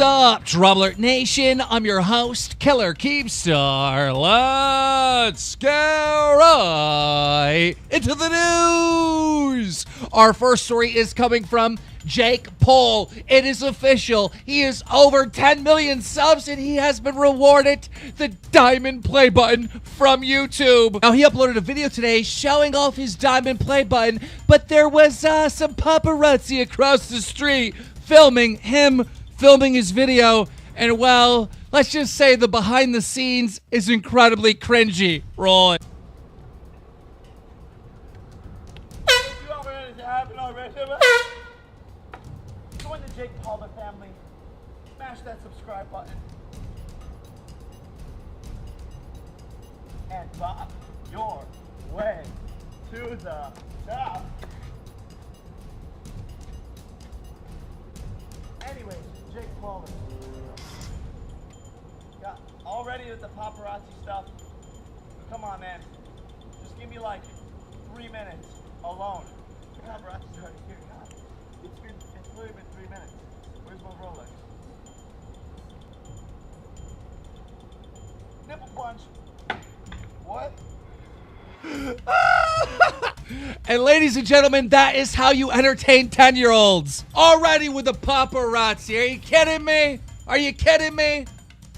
up, DramaAlert Nation? I'm your host, Killer Keemstar. Let's get right into the news. Our first story is coming from Jake Paul. It is official. He is over 10 million subs and he has been rewarded the diamond play button from YouTube. Now, he uploaded a video today showing off his diamond play button, but there was some paparazzi across the street filming his video, and well, let's just say the behind the scenes is incredibly cringy. Roll it. Join the Jake Paul family. Smash that subscribe button. And bop your way to the top. Anyways, Jake Paul. Got all ready with the paparazzi stuff. Come on, man. Just give me like 3 minutes alone. The paparazzi's already here. God, it's literally been 3 minutes. Where's my Rolex? Nipple punch. What? And ladies and gentlemen, that is how you entertain 10-year-olds. Already with the paparazzi. Are you kidding me? Are you kidding me?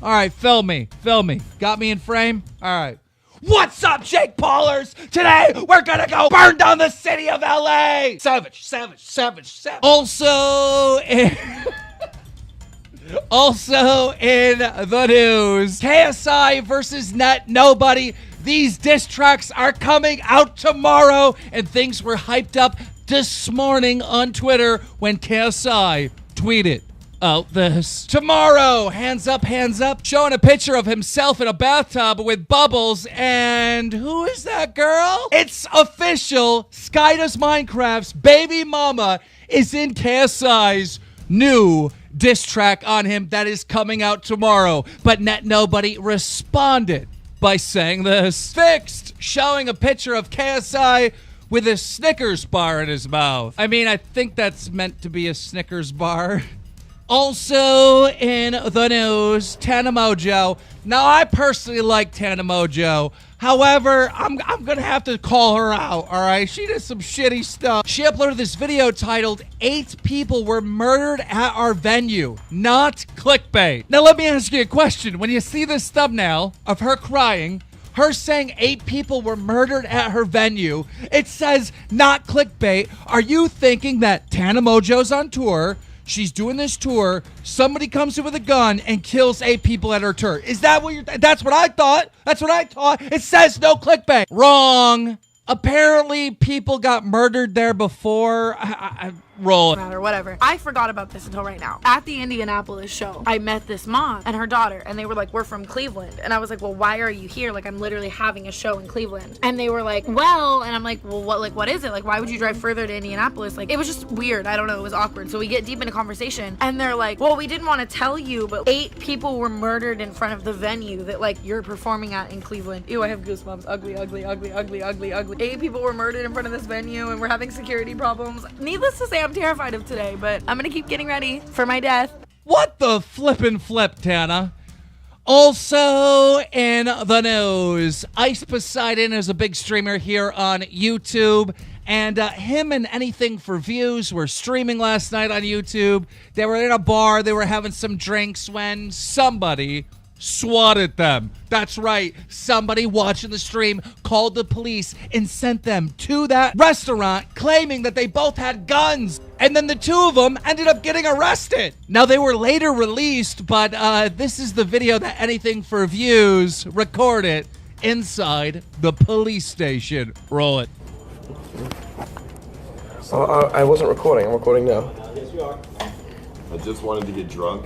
All right, film me. Film me. Got me in frame? All right. What's up, Jake Paulers? Today, we're gonna go burn down the city of LA. Savage, savage, savage, savage. Also in the news, KSI versus NetNobody. These diss tracks are coming out tomorrow, and things were hyped up this morning on Twitter when KSI tweeted out this. Tomorrow, hands up, showing a picture of himself in a bathtub with bubbles, and who is that girl? It's official. Sky Does Minecraft's baby mama is in KSI's new diss track on him that is coming out tomorrow. But NetNobody responded by saying this. Fixed, showing a picture of KSI with a Snickers bar in his mouth. I mean, I think that's meant to be a Snickers bar. Also in the news, Tana Mojo. Now, I personally like Tana Mojo. However, I'm going to have to call her out, all right? She did some shitty stuff. She uploaded this video titled, 8 people were murdered at our venue, not clickbait. Now, let me ask you a question. When you see this thumbnail of her crying, her saying 8 people were murdered at her venue, it says not clickbait. Are you thinking that Tana Mojo's on tour? She's doing this tour. Somebody comes in with a gun and kills 8 people at her tour. Is that what you're? That's what I thought. That's what I thought. It says no clickbait. Wrong. Apparently, people got murdered there before. Roll it. Or whatever. I forgot about this until right now. At the Indianapolis show, I met this mom and her daughter, and they were like, we're from Cleveland. And I was like, well, why are you here? Like, I'm literally having a show in Cleveland. And they were like, well, and I'm like, well, what is it? Like, why would you drive further to Indianapolis? Like, it was just weird. I don't know. It was awkward. So we get deep into conversation, and they're like, well, we didn't want to tell you, but 8 people were murdered in front of the venue that, like, you're performing at in Cleveland. Ew, I have goosebumps. Ugly, ugly, ugly, ugly, ugly, ugly. 8 people were murdered in front of this venue, and we're having security problems. Needless to say, I'm terrified of today, but I'm gonna keep getting ready for my death. What the flippin' flip, Tana? Also in the news, Ice Poseidon is a big streamer here on YouTube, and him and Anything for Views were streaming last night on YouTube. They were in a bar, they were having some drinks when somebody swatted them. That's right. Somebody watching the stream called the police and sent them to that restaurant claiming that they both had guns. And then the 2 of them ended up getting arrested. Now, they were later released, but this is the video that Anything for Views recorded inside the police station. Roll it. I wasn't recording. I'm recording now. Yes, you are. I just wanted to get drunk.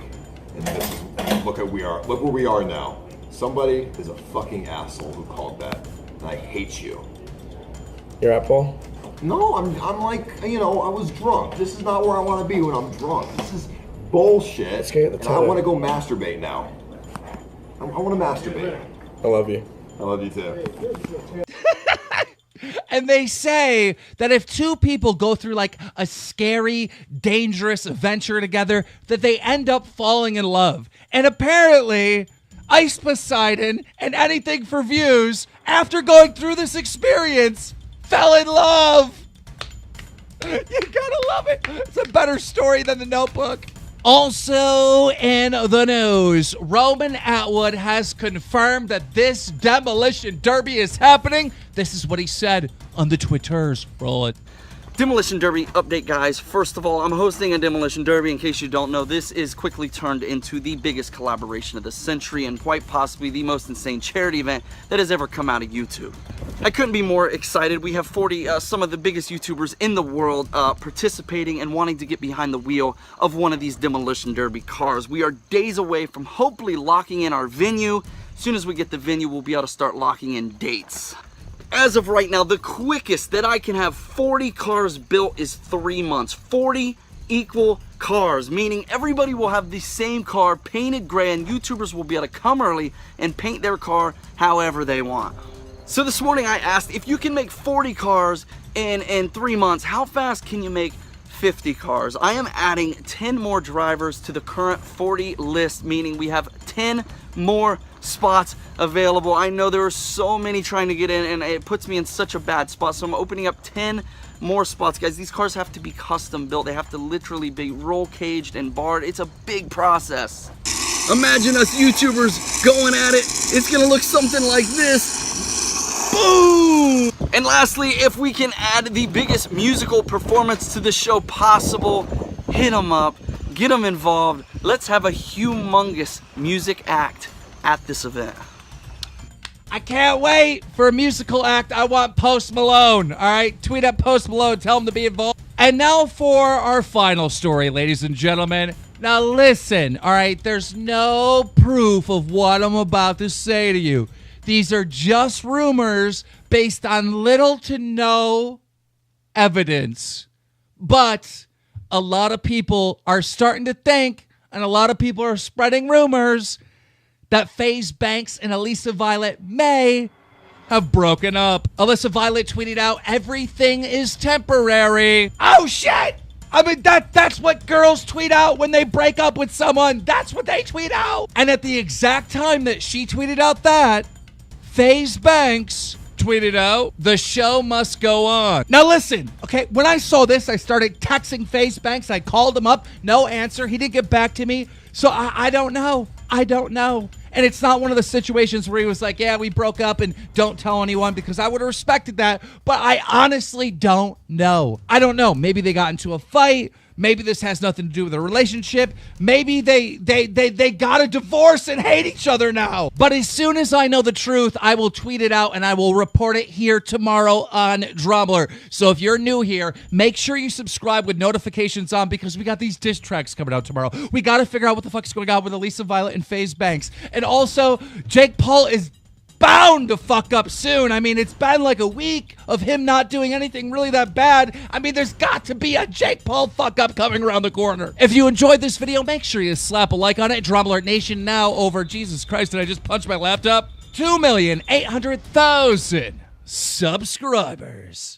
And look where we are now. Somebody is a fucking asshole who called that, and I hate you. You're at Paul? No, I'm like, you know, I was drunk. This is not where I want to be when I'm drunk. This is bullshit. Let's get the and I want to go masturbate now. I want to masturbate. I love you. I love you too. And they say that if two people go through like a scary, dangerous adventure together, that they end up falling in love. And apparently, Ice Poseidon and Anything for Views, after going through this experience, fell in love. You gotta love it. It's a better story than The Notebook. Also in the news, Roman Atwood has confirmed that this Demolition Derby is happening. This is what he said on the Twitters. Roll it. Demolition Derby update, guys. First of all, I'm hosting a Demolition Derby. In case you don't know, this is quickly turned into the biggest collaboration of the century and quite possibly the most insane charity event that has ever come out of YouTube. I couldn't be more excited. We have 40, some of the biggest YouTubers in the world participating and wanting to get behind the wheel of one of these Demolition Derby cars. We are days away from hopefully locking in our venue. As soon as we get the venue, we'll be able to start locking in dates. As of right now, the quickest that I can have 40 cars built is 3 months. 40 equal cars, meaning everybody will have the same car painted gray, and YouTubers will be able to come early and paint their car however they want. So this morning I asked, if you can make 40 cars in 3 months, how fast can you make 50 cars? I am adding 10 more drivers to the current 40 list, meaning we have 10 more spots available. I know there are so many trying to get in, and it puts me in such a bad spot, so I'm opening up 10 more spots. Guys, these cars have to be custom built. They have to literally be roll caged and barred. It's a big process. Imagine us YouTubers going at it. It's gonna look something like this. Boom! And lastly, if we can add the biggest musical performance to the show possible, hit them up, get them involved. Let's have a humongous music act at this event. I can't wait for a musical act. I want Post Malone. All right, tweet at Post Malone. Tell him to be involved. And now for our final story, ladies and gentlemen. Now listen, all right, there's no proof of what I'm about to say to you. These are just rumors based on little to no evidence. But a lot of people are starting to think, and a lot of people are spreading rumors, that FaZe Banks and Alissa Violet may have broken up. Alissa Violet tweeted out, "Everything is temporary." Oh shit! I mean, that's what girls tweet out when they break up with someone. That's what they tweet out. And at the exact time that she tweeted out that, FaZe Banks tweeted out, "The show must go on." Now listen, okay, when I saw this, I started texting FaZe Banks. I called him up, no answer. He didn't get back to me. So I don't know. I don't know. And it's not one of the situations where he was like, yeah, we broke up and don't tell anyone, because I would have respected that. But I honestly don't know. I don't know. Maybe they got into a fight. Maybe this has nothing to do with a relationship. Maybe they got a divorce and hate each other now. But as soon as I know the truth, I will tweet it out and I will report it here tomorrow on DramaAlert. So if you're new here, make sure you subscribe with notifications on, because we got these diss tracks coming out tomorrow. We got to figure out what the fuck's going on with Alissa Violet and FaZe Banks. And also, Jake Paul is bound to fuck up soon. I mean, it's been like a week of him not doing anything really that bad. I mean, there's got to be a Jake Paul fuck up coming around the corner. If you enjoyed this video, make sure you slap a like on it. DramaAlert Nation now over, Jesus Christ, did I just punch my laptop? 2,800,000 subscribers.